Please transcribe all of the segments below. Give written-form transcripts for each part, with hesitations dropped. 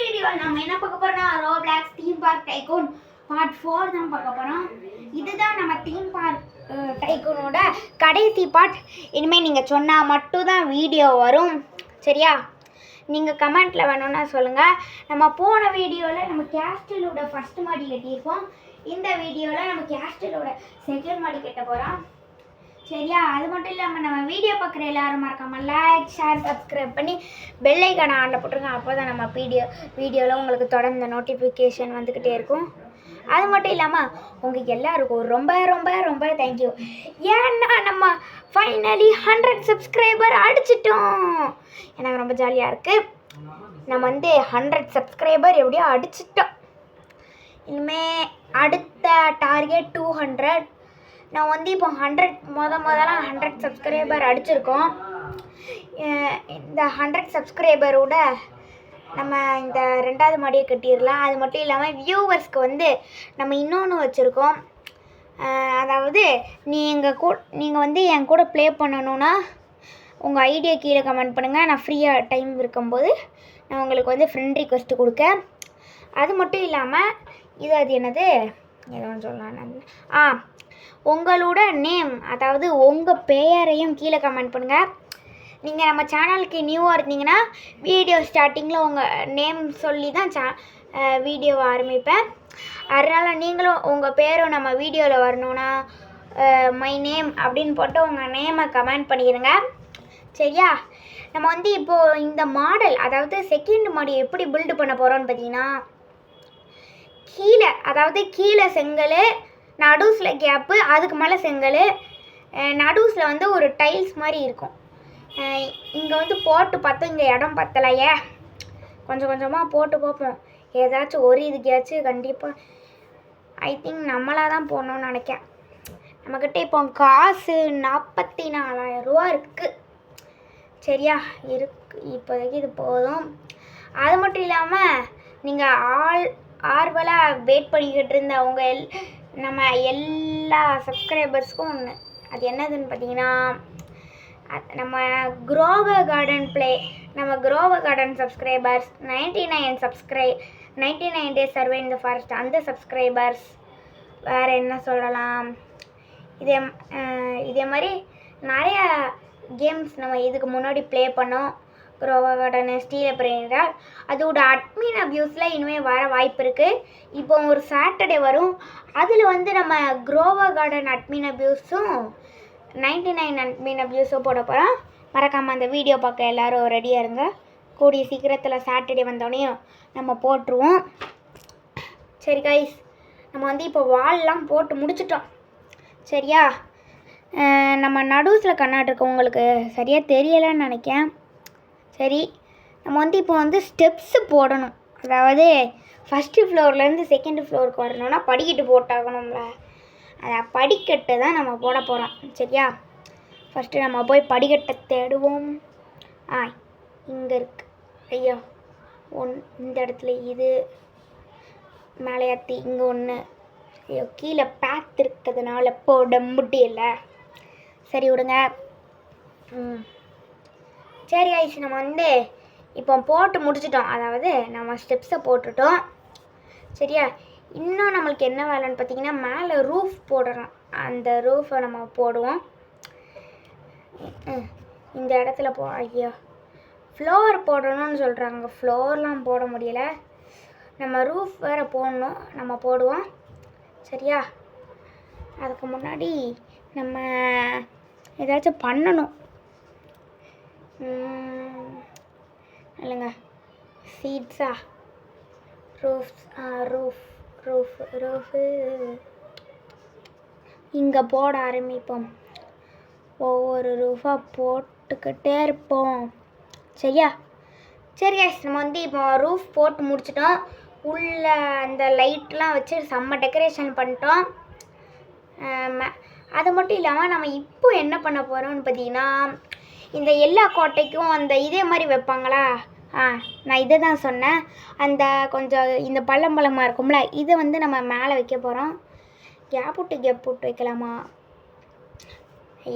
வீடியோவில் நம்ம என்ன பார்க்க போறோம்னா Roblox theme park tycoon part 4 தான் பார்க்க போறோம். இதுதான் நம்ம தீம் பார்க் டைகூனோட கடைசி பார்ட். இனிமேல் நீங்கள் சொன்னால் மட்டும் தான் வீடியோ வரும், சரியா? நீங்கள் கமெண்ட்டில் வேணும்னா சொல்லுங்கள். நம்ம போன வீடியோவில் நம்ம கேஸ்டலோட ஃபர்ஸ்ட் மாடி கட்டியிருப்போம். இந்த வீடியோவில் நம்ம கேஸ்டலோட செகண்ட் மாடி கட்ட போகிறோம், சரியா? அது மட்டும் இல்லாமல் நம்ம வீடியோ பார்க்குற எல்லாரும் மறக்காமல் லைக், ஷேர், சப்ஸ்கிரைப் பண்ணி பெல் ஐக்கானை ஆனில் போட்டுருங்க. அப்போ தான் நம்ம வீடியோவில் உங்களுக்கு தொடர்ந்து நோட்டிஃபிகேஷன் வந்துக்கிட்டே இருக்கும். அது மட்டும் இல்லாமல் உங்களுக்கு எல்லாருக்கும் ரொம்ப ரொம்ப ரொம்ப தேங்க்யூ. ஏன்னா நம்ம ஃபைனலி 100 சப்ஸ்கிரைபர் அடிச்சிட்டோம். எனக்கு ரொம்ப ஜாலியாக இருக்குது. நம்ம 100 சப்ஸ்கிரைபர் எப்படியோ அடிச்சிட்டோம். இனிமேல் அடுத்த டார்கெட் 200. நான் இப்போ 100 முதல்ல 100 சப்ஸ்கிரைபர் அடிச்சிருக்கோம். இந்த 100 சப்ஸ்கிரைபரோட நம்ம இந்த 2வது மாடியை கட்டிடலாம். அது மட்டும் இல்லாமல் வியூவர்ஸ்க்கு நம்ம இன்னொன்று வச்சுருக்கோம். அதாவது நீங்கள் என் கூட ப்ளே பண்ணணுன்னா உங்கள் ஐடியா கீழே கமெண்ட் பண்ணுங்கள். நான் ஃப்ரீயாக டைம் இருக்கும்போது நான் உங்களுக்கு ஃப்ரெண்ட் ரிக்வெஸ்ட்டு கொடுக்கேன். அது மட்டும் இல்லாமல் அது என்னது எதுவும் சொல்லலாம், உங்களோட நேம், அதாவது உங்கள் பெயரையும் கீழே கமெண்ட் பண்ணுங்கள். நீங்கள் நம்ம சேனலுக்கு நியூவாக இருந்தீங்கன்னா வீடியோ ஸ்டார்டிங்கில் உங்கள் நேம் சொல்லி தான் வீடியோவை ஆரம்பிப்பேன். அதனால் நீங்களும் உங்கள் பேரும் நம்ம வீடியோவில் வரணுன்னா மை நேம் அப்படின்னு போட்டு உங்கள் நேமை கமெண்ட் பண்ணிடுங்க, சரியா? நம்ம இப்போது இந்த மாடல், அதாவது செகண்ட் மாடி எப்படி பில்டு பண்ண போகிறோன்னு பார்த்தீங்கன்னா, கீழே செங்கல், நடுஸில் கேப்பு, அதுக்கு மேலே செங்கல், நடுஸில் ஒரு டைல்ஸ் மாதிரி இருக்கும். இங்கே போட்டு பார்த்தோம், இங்கே இடம் பத்தலையே, கொஞ்சம் கொஞ்சமாக போட்டு பார்ப்போம். ஏதாச்சும் ஒரு இதுக்காச்சும் கண்டிப்பாக ஐ திங்க் நம்மளாக தான் போடணும்னு நினைக்கிறேன். நம்மக்கிட்ட இப்போ காசு 44,000 ரூபா இருக்குது, சரியா? இப்போதைக்கு இது போதும். அது மட்டும் இல்லாமல் நீங்கள் ஆர்வலாக வெயிட் பண்ணிக்கிட்டு இருந்த நம்ம எல்லா சப்ஸ்கிரைபர்ஸ்க்கும் ஒன்று, அது என்னதுன்னு பார்த்தீங்கன்னா, நம்ம grower garden subscribers 99 days survey இந்த ஃபாரஸ்ட், அந்த சப்ஸ்கிரைபர்ஸ். வேறு என்ன சொல்லலாம், இதே மாதிரி நிறையா கேம்ஸ் நம்ம இதுக்கு முன்னாடி ப்ளே பண்ணோம். குரோவர் கார்டனு, ஸ்டீல் பிரேண்டர், அதோட அட்மின் அப்யூஸில் இனிமேல் வர வாய்ப்பு இருக்குது. இப்போ ஒரு சாட்டர்டே வரும், அதில் நம்ம குரோவர் கார்டன் அட்மின் அப்யூஸும் 99 அட்மின் அப்யூஸும் போட போகிறோம். மறக்காமல் அந்த வீடியோ பார்க்க எல்லோரும் ரெடியாக இருங்க. கூடிய சீக்கிரத்தில் சாட்டர்டே வந்தோடனே நம்ம போட்டுருவோம், சரி கைஸ்? நம்ம இப்போ வால்லாம் போட்டு முடிச்சிட்டோம், சரியா? நம்ம நடுஸில் கண்ணாட்டுருக்கு, உங்களுக்கு சரியாக தெரியலைன்னு நினைக்கிறேன். சரி, நம்ம இப்போ ஸ்டெப்ஸு போடணும். அதாவது ஃபஸ்ட்டு ஃப்ளோர்லேருந்து செகண்ட் ஃப்ளோருக்கு வரணும்னா படிக்கட்டு போட்டாகணும்ல, அதை படிக்கட்டு தான் நம்ம போட போகிறோம், சரியா? ஃபஸ்ட்டு நம்ம போய் படிக்கட்டை தேடுவோம். இங்கே இருக்குது. ஐயோ, இந்த இடத்துல இது மேலே ஏற்றி இங்கே ஒன்று. ஐயோ, கீழே பேத் இருக்கிறதுனால போட முடியல. சரி விடுங்க. சரி ஆயிடுச்சு. நம்ம இப்போ போட்டு முடிச்சிட்டோம், அதாவது நம்ம ஸ்டெப்ஸை போட்டுட்டோம், சரியா? இன்னும் நம்மளுக்கு என்ன வேலைன்னு பார்த்தீங்கன்னா, மேலே ரூஃப் போடணும். அந்த ரூஃபை நம்ம போடுவோம். இந்த இடத்துல ஐயோ, ஃப்ளோர் போடணும்னு சொல்கிறாங்க. ஃப்ளோர்லாம் போட முடியலை, நம்ம ரூஃப் வேறு போடணும். நம்ம போடுவோம், சரியா? அதுக்கு முன்னாடி நம்ம ஏதாச்சும் பண்ணணும். இல்லைங்க, சீட்ஸா, ரூஃபு இங்கே போட ஆரம்பிப்போம். ஒவ்வொரு ரூஃபாக போட்டுக்கிட்டே இருப்போம், சரியா? சரி கைஸ், நம்ம இப்போ ரூஃப் போட்டு முடிச்சிட்டோம். உள்ள அந்த லைட்லாம் வச்சு செம்ம டெக்கரேஷன் பண்ணிட்டோம். அது மட்டும் இல்லாமல் நம்ம இப்போ என்ன பண்ண போகிறோம்னு பார்த்தீங்கன்னா, இந்த எல்லா கோட்டைக்கும் இதே மாதிரி வைப்பாங்களா? நான் இதை தான் சொன்னேன். அந்த கொஞ்சம் இந்த பள்ளமாக இருக்கும்ல, இதை நம்ம மேலே வைக்க போகிறோம். கேப் விட்டு வைக்கலாமா?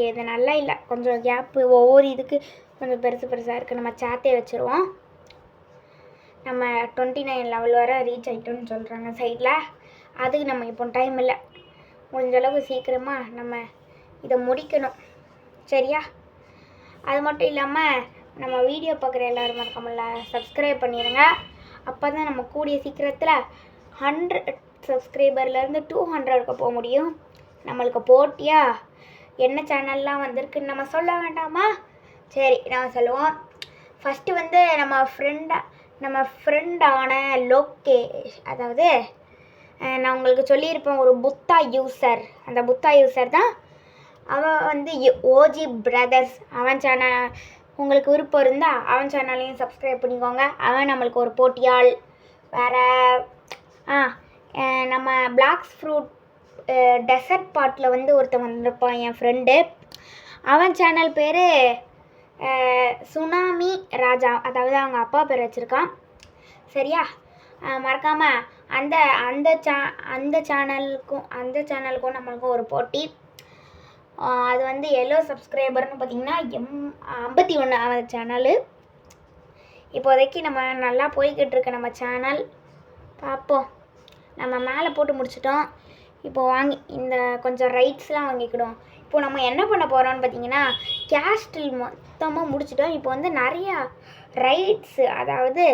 இது நல்லா இல்லை, கொஞ்சம் கேப்பு ஒவ்வொரு இதுக்கு கொஞ்சம் பெருசாக இருக்குது. நம்ம சாத்தே வச்சுருவோம். நம்ம 29 லெவல் வரை ரீச் ஆகிட்டோம்னு சொல்கிறாங்க சைடில். அதுக்கு நம்ம இப்போ டைம் இல்லை, முடிஞ்ச அளவுக்கு சீக்கிரமாக நம்ம இதை முடிக்கணும். சரியா? அது மட்டும் இல்லாமல் நம்ம வீடியோ பார்க்குற எல்லோரும் மறக்காமல சப்ஸ்கிரைப் பண்ணிடுங்க. அப்போ தான் நம்ம கூடிய சீக்கிரத்தில் 100 சப்ஸ்கிரைபர்லேருந்து 200க்கு போக முடியும். நம்மளுக்கு போட்டியாக என்ன சேனல்லாம் வந்திருக்குன்னு நம்ம சொல்ல வேண்டாமா? சரி, நம்ம சொல்லுவோம். ஃபஸ்ட்டு வந்து நம்ம ஃப்ரெண்டான லோகேஷ், அதாவது நான் உங்களுக்கு சொல்லியிருப்பேன் ஒரு புத்தா யூசர். அந்த புத்தா யூசர் தான் அவன் வந்து ஓஜி பிரதர்ஸ். அவன் சேனல் உங்களுக்கு விருப்பம் இருந்தால் அவன் சேனலையும் சப்ஸ்கிரைப் பண்ணிக்கோங்க. அவன் நம்மளுக்கு ஒரு போட்டியாள். வேறு நம்ம பிளாக்ஸ் ஃப்ரூட் டெசர்ட் பாட்டில் வந்து ஒருத்தன் வந்திருப்பான், என் ஃப்ரெண்டு. அவன் சேனல் பேர் சுனாமி ராஜா, அதாவது அவங்க அப்பா பேர் வச்சுருக்கான். சரியா? மறக்காமல் அந்த சேனலுக்கும் நம்மளுக்கும் ஒரு போட்டி. அது வந்து எவ்வளோ சப்ஸ்கிரைபர்னு பார்த்திங்கன்னா 51 அவன் சேனலு. இப்போதைக்கு நம்ம நல்லா போய்கிட்டு இருக்க நம்ம சேனல். பார்ப்போம். நம்ம மேலே போட்டு முடிச்சிட்டோம். இப்போது இந்த கொஞ்சம் ரைட்ஸ்லாம் வாங்கிக்கிடும். இப்போ நம்ம என்ன பண்ண போகிறோம்னு பார்த்தீங்கன்னா, கேஸ்டில் மொத்தமாக முடிச்சிட்டோம். இப்போ வந்து நிறையா ரைட்ஸு, அதாவது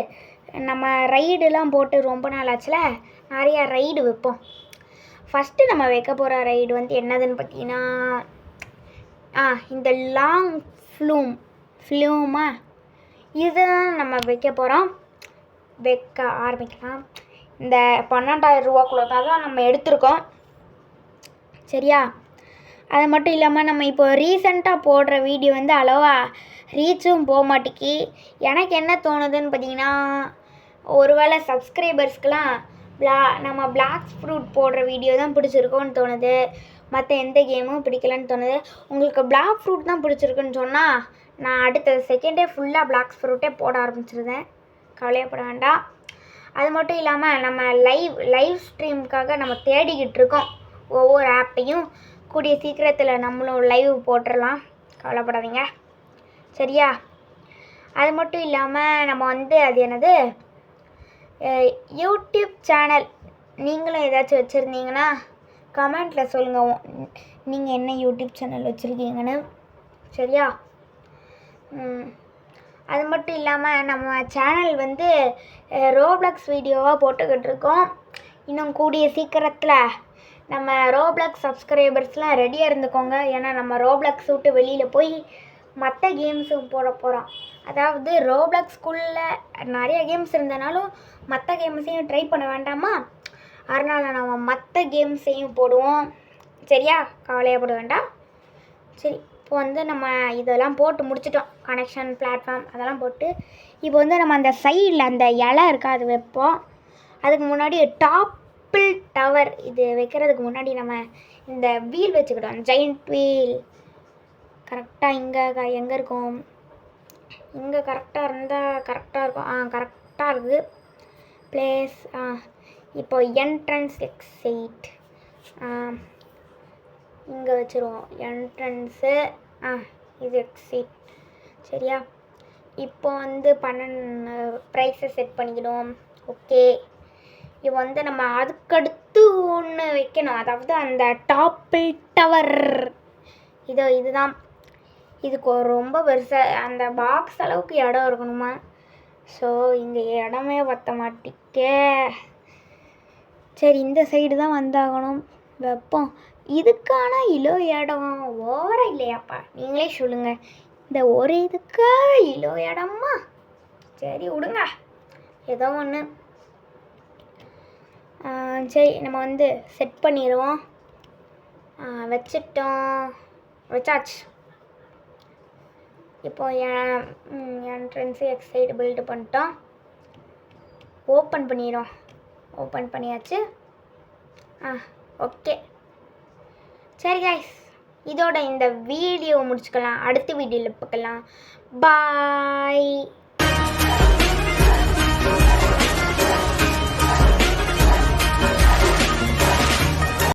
நம்ம ரைடுலாம் போட்டு ரொம்ப நாள் ஆச்சுல, நிறையா ரைடு வைப்போம். ஃபஸ்ட்டு நம்ம வைக்க போகிற ரைடு வந்து என்னதுன்னு பார்த்தீங்கன்னா, இந்த லாங் ஃப்ளூமா இதுதான் நம்ம வைக்க போகிறோம். வைக்க ஆரம்பிக்கலாம். இந்த 12,000 ரூபாக்குள்ள தான் நம்ம எடுத்திருக்கோம். சரியா? அது மட்டும் இல்லாமல் நம்ம இப்போ ரீசெண்டாக போடுற வீடியோ வந்து அளவா ரீச்சும் போக மாட்டேக்கி. எனக்கு என்ன தோணுதுன்னு பார்த்தீங்கன்னா, ஒருவேளை சப்ஸ்கிரைபர்ஸ்க்கெலாம் நம்ம பிளாக்ஸ் ஃப்ரூட் போடுற வீடியோ தான் பிடிச்சிருக்கோன்னு தோணுது, மற்ற எந்த கேமும் பிடிக்கலன்னு தோணுது. உங்களுக்கு பிளாக் ஃப்ரூட் தான் பிடிச்சிருக்குன்னு சொன்னால் நான் அடுத்த செகண்டே ஃபுல்லாக பிளாக்ஸ் ஃப்ரூட்டே போட ஆரம்பிச்சிருந்தேன். கவலையப்பட வேண்டாம். அது மட்டும் இல்லாமல் நம்ம லைவ் ஸ்ட்ரீமுக்காக நம்ம தேடிக்கிட்டு இருக்கோம் ஒவ்வொரு ஆப்பையும். கூடிய சீக்கிரத்தில் நம்மளும் லைவ் போட்டுடலாம், கவலைப்படாதீங்க. சரியா? அது மட்டும் இல்லாமல் நம்ம வந்து அது என்னது யூடியூப் சேனல் நீங்களும் ஏதாச்சும் வச்சுருந்தீங்கன்னா கமெண்ட்டில் சொல்லுங்கள், நீங்கள் என்ன யூடியூப் சேனல் வச்சுருக்கீங்கன்னு. சரியா? அது மட்டும் இல்லாமல் நம்ம சேனல் வந்து ரோப்ளக்ஸ் வீடியோவாக போட்டுக்கிட்டு இருக்கோம். இன்னும் கூடிய சீக்கிரத்தில் நம்ம ரோப்ளக்ஸ் சப்ஸ்கிரைபர்ஸ்லாம் ரெடியாக இருந்துக்கோங்க. ஏன்னா நம்ம ரோப்ளக்ஸ் விட்டு வெளியில் போய் மற்ற கேம்ஸும் போட போகிறோம். அதாவது ரோப்ளக்ஸ்குள்ளே நிறைய கேம்ஸ் இருந்தனாலும் மற்ற கேம்ஸையும் ட்ரை பண்ண வேண்டாமா? அதனால் நம்ம மற்ற கேம்ஸையும் போடுவோம். சரியா? கவலையப்பட வேண்டாம். சரி, இப்போ வந்து நம்ம இதெல்லாம் போட்டு முடிச்சிட்டோம். கனெக்ஷன், பிளாட்ஃபார்ம் அதெல்லாம் போட்டு இப்போ வந்து நம்ம அந்த சைடில் அந்த இலை இருக்கா அது வைப்போம். அதுக்கு முன்னாடி டாப்பிள் டவர் இது வைக்கிறதுக்கு முன்னாடி நம்ம இந்த வீல் வச்சுக்கிட்டோம், ஜெயிண்ட் வீல். கரெக்டாக எங்கே இருக்கும்? இங்கே கரெக்டாக இருந்தால் கரெக்டாக இருக்கும். கரெக்டாக இருக்குது ப்ளேஸ். இப்போ என்ட்ரன்ஸ் எக்ஸைட் இங்கே வச்சுருவோம். என்ட்ரன்ஸு இது எக்ஸைட். சரியா? இப்போ வந்து 12 ப்ரைஸை செட் பண்ணிக்கிடுவோம். ஓகே, இப்போ வந்து நம்ம அதுக்கடுத்து ஒன்று வைக்கணும். அதாவது அந்த டாப்பிள் டவர் இதுதான். இதுக்கு ரொம்ப பெருசாக அந்த பாக்ஸ் அளவுக்கு இடம் இருக்கணுமா? ஸோ இங்கே இடமே பற்ற மாட்டிக்கே. சரி, இந்த சைடு தான் வந்தாகணும். வைப்போம். இதுக்கான இலோ இடம் ஓவரா இல்லையாப்பா? நீங்களே சொல்லுங்கள். இந்த ஒரு இதுக்கா இலோ இடமா? சரி விடுங்க, ஏதோ ஒன்று. சரி, நம்ம வந்து செட் பண்ணிடுவோம். வச்சாச்சு. இப்போ என்ட்ரன்ஸு எக்ஸைட் பில்டு பண்ணிட்டோம். ஓப்பன் பண்ணிடுவோம். ஓப்பன் பண்ணியாச்சு. ஓகே. சரி கைஸ், இதோட இந்த வீடியோ முடிச்சுக்கலாம். அடுத்த வீடியோவில் பார்க்கலாம். பாய்.